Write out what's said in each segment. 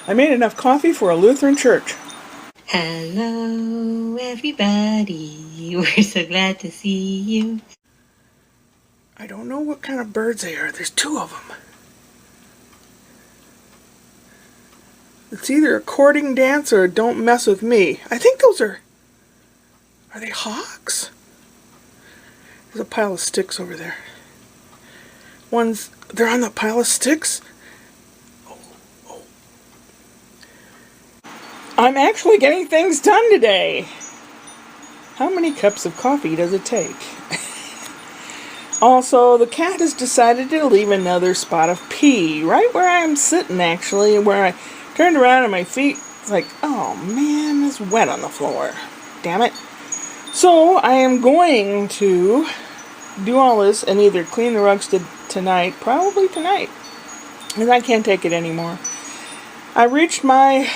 I made enough coffee for a Lutheran church. Hello, everybody. We're so glad to see you. I don't know what kind of birds they are. There's two of them. It's either a courting dance or a don't mess with me. I think those are they hawks? There's a pile of sticks over there. They're on the pile of sticks? Oh. I'm actually getting things done today. How many cups of coffee does it take? Also, the cat has decided to leave another spot of pee right where I'm sitting, actually, where I turned around and my feet, it's like, oh man, it's wet on the floor. Damn it. So, I am going to do all this and either clean the rugs tonight, probably tonight, because I can't take it anymore. I reached my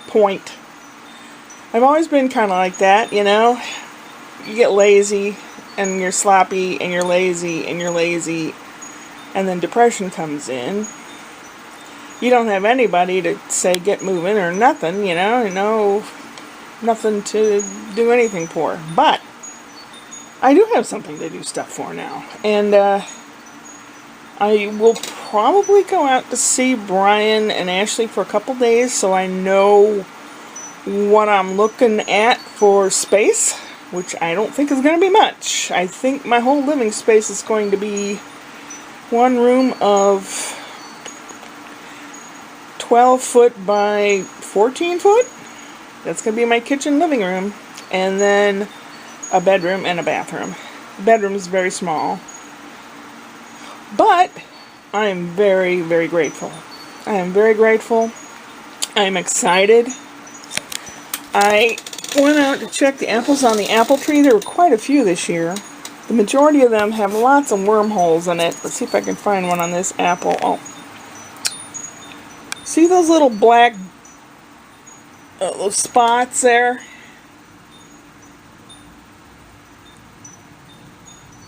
point. I've always been kind of like that, you know? You get lazy, and you're sloppy, and you're lazy, and you're lazy, and then depression comes in. You don't have anybody to say get moving or nothing, you know, nothing to do anything for. But I do have something to do stuff for now, and I will probably go out to see Brian and Ashley for a couple days so I know what I'm looking at for space, which I don't think is going to be much. I think my whole living space is going to be one room of 12 foot by 14 foot. That's going to be my kitchen living room. And then a bedroom and a bathroom. The bedroom is very small. But I am very, very grateful. I am very grateful. I am excited. I went out to check the apples on the apple tree. There were quite a few this year. The majority of them have lots of wormholes in it. Let's see if I can find one on this apple. Oh. See those little black those spots there?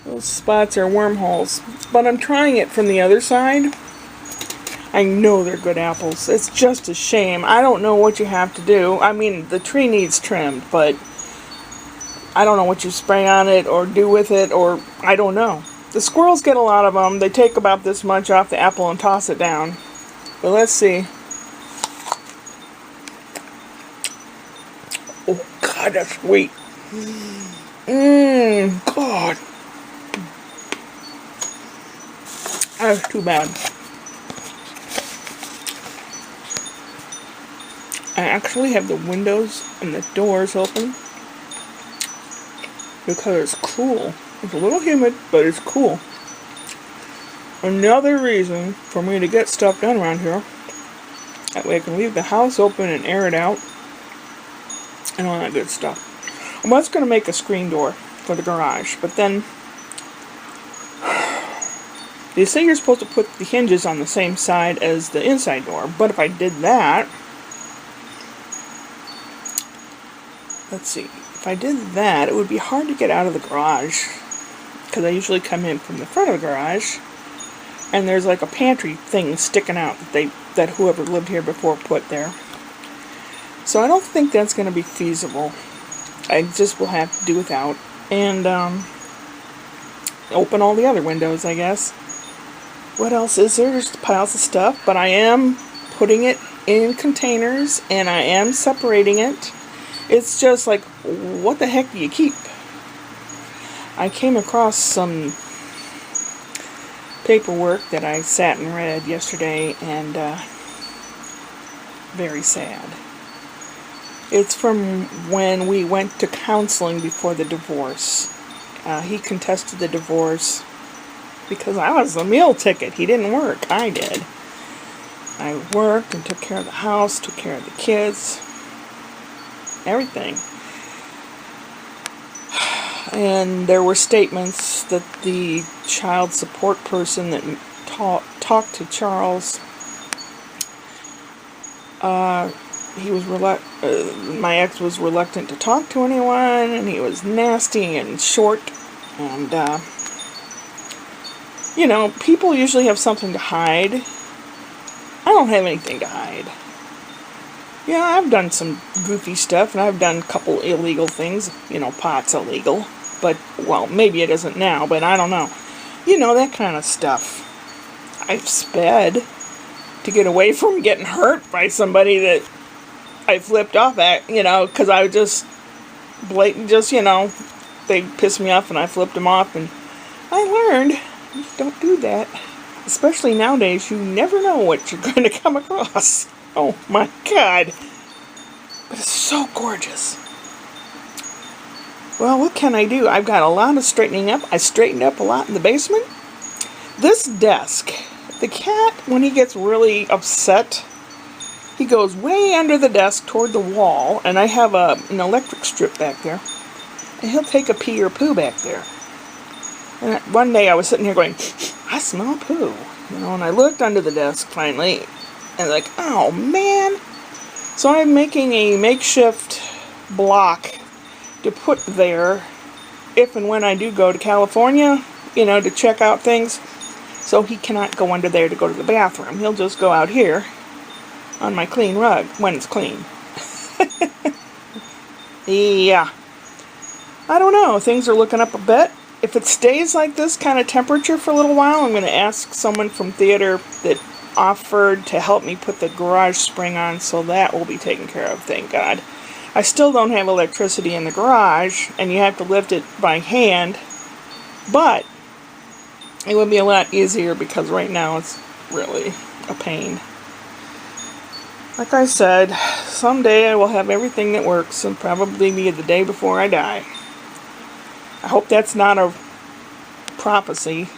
Those spots are wormholes. But I'm trying it from the other side. I know they're good apples. It's just a shame. I don't know what you have to do. I mean, the tree needs trimmed, but I don't know what you spray on it or do with it, or I don't know. The squirrels get a lot of them. They take about this much off the apple and toss it down. But let's see. Oh, God, that's sweet. God. That's too bad. I actually have the windows and the doors open because it's cool. It's a little humid, but it's cool. Another reason for me to get stuff done around here. That way I can leave the house open and air it out. And all that good stuff. I was going to make a screen door for the garage, but then they say you're supposed to put the hinges on the same side as the inside door. But if I did that, let's see, if I did that, it would be hard to get out of the garage, because I usually come in from the front of the garage, and there's like a pantry thing sticking out that whoever lived here before put there. So I don't think that's going to be feasible. I just will have to do without, and open all the other windows, I guess. What else is there? There's piles of stuff, but I am putting it in containers, and I am separating it. It's just like, what the heck do you keep? I came across some paperwork that I sat and read yesterday, and very sad. It's from when we went to counseling before the divorce. He contested the divorce because I was the meal ticket. He didn't work. I did. I worked and took care of the house, took care of the kids, everything. And there were statements that the child support person that talked to Charles, he was my ex was reluctant to talk to anyone, and he was nasty and short, and you know, people usually have something to hide. I don't have anything to hide. Yeah, I've done some goofy stuff, and I've done a couple illegal things. Pot's illegal. But, well, maybe it isn't now, but I don't know. That kind of stuff. I've sped to get away from getting hurt by somebody that I flipped off at, because I just blatant, they pissed me off and I flipped them off, and I learned, don't do that. Especially nowadays, you never know what you're going to come across. Oh my God. But it's so gorgeous. Well, what can I do? I've got a lot of straightening up. I straightened up a lot in the basement. This desk, the cat, when he gets really upset, he goes way under the desk toward the wall, and I have an electric strip back there, and he'll take a pee or poo back there. And one day I was sitting here going, I smell poo, and I looked under the desk finally, and like, oh man. So I'm making a makeshift block to put there if and when I do go to California, to check out things. So he cannot go under there to go to the bathroom. He'll just go out here on my clean rug when it's clean. Yeah. I don't know. Things are looking up a bit. If it stays like this kind of temperature for a little while, I'm going to ask someone from theater that offered to help me put the garage spring on, so that will be taken care of, thank God. I still don't have electricity in the garage, and you have to lift it by hand, but it would be a lot easier because right now it's really a pain. Like I said, someday I will have everything that works, and probably be the day before I die. I hope that's not a prophecy.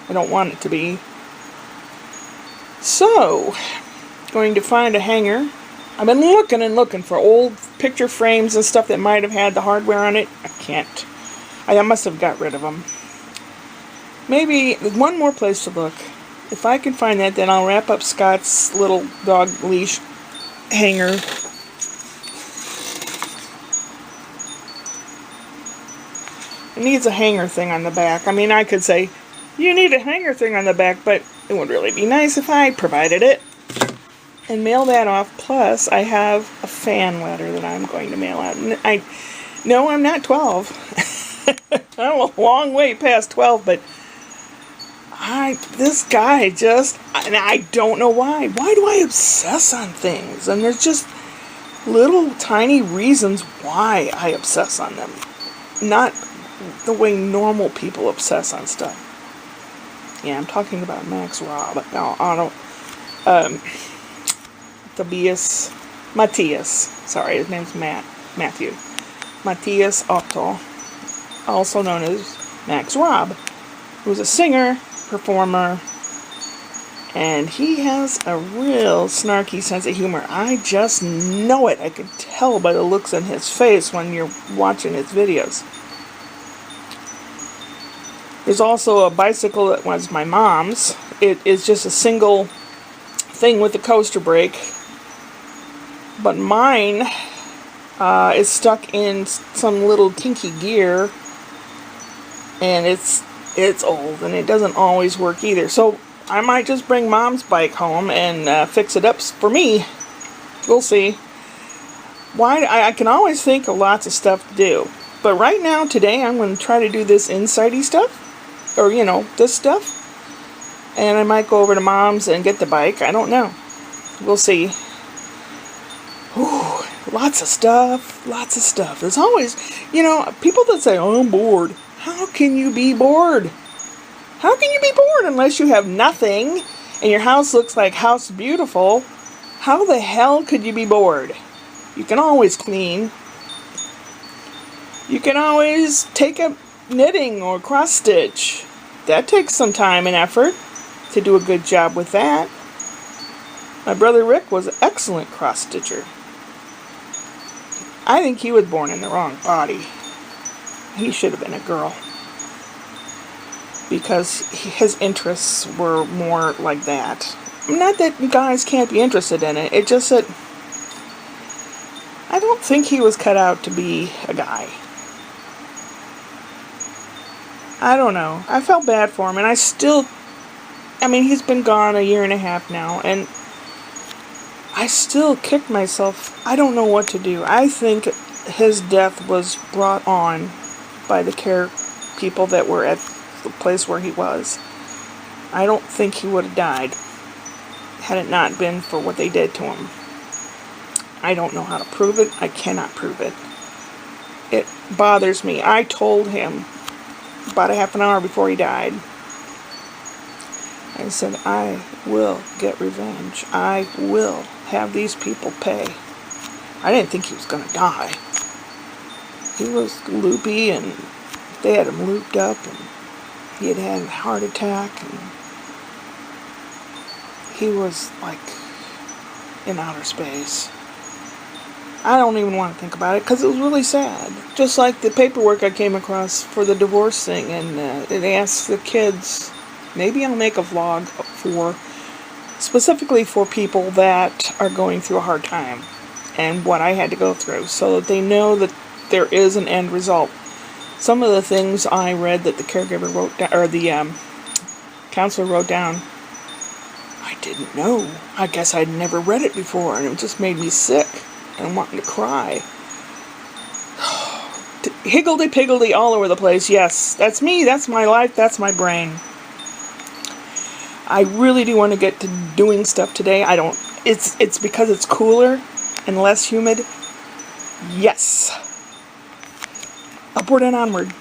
I don't want it to be. So, going to find a hanger. I've been looking and looking for old picture frames and stuff that might have had the hardware on it. I can't. I must have got rid of them. Maybe one more place to look. If I can find that, then I'll wrap up Scott's little dog leash hanger. It needs a hanger thing on the back. I mean, I could say, you need a hanger thing on the back, but it would really be nice if I provided it. And mail that off. Plus, I have a fan letter that I'm going to mail out. No, I'm not 12. I'm a long way past 12, but this guy just, and I don't know why. Why do I obsess on things? And there's just little tiny reasons why I obsess on them. Not the way normal people obsess on stuff. Yeah, I'm talking about Max Robb. No, I don't. Matthias. Sorry, his name's Matthew. Matthias Otto, also known as Max Robb, who's a singer, performer, and he has a real snarky sense of humor. I just know it. I can tell by the looks on his face when you're watching his videos. There's also a bicycle that was my mom's. It is just a single thing with a coaster brake. But mine is stuck in some little kinky gear. And it's old and it doesn't always work either. So I might just bring Mom's bike home and fix it up for me. We'll see. I can always think of lots of stuff to do. But right now, today, I'm going to try to do this insidey stuff. Or, this stuff. And I might go over to Mom's and get the bike. I don't know. We'll see. Ooh, lots of stuff. Lots of stuff. There's always, people that say, oh, I'm bored. How can you be bored? How can you be bored unless you have nothing and your house looks like House Beautiful? How the hell could you be bored? You can always clean. You can always take up knitting or cross stitch. That takes some time and effort to do a good job with that. My brother Rick was an excellent cross stitcher. I think he was born in the wrong body. He should have been a girl. Because his interests were more like that. Not that guys can't be interested in it. It's just that I don't think he was cut out to be a guy. I don't know. I felt bad for him, and he's been gone a year and a half now, and I still kick myself. I don't know what to do. I think his death was brought on by the care people that were at the place where he was. I don't think he would have died had it not been for what they did to him. I don't know how to prove it. I cannot prove it. It bothers me. I told him about a half an hour before he died. I said, I will get revenge. I will have these people pay. I didn't think he was going to die. He was loopy, and they had him looped up, and he had had a heart attack, and he was like in outer space. I don't even want to think about it because it was really sad. Just like the paperwork I came across for the divorce thing, and it asks the kids. Maybe I'll make a vlog for specifically for people that are going through a hard time and what I had to go through, so that they know that there is an end result. Some of the things I read that the caregiver wrote down, or the counselor wrote down, I didn't know. I guess I'd never read it before, and it just made me sick and wanting to cry. Higgledy-piggledy all over the place. Yes, that's me. That's my life. That's my brain. I really do want to get to doing stuff today. I don't. It's because it's cooler and less humid. Yes. Upward and onward.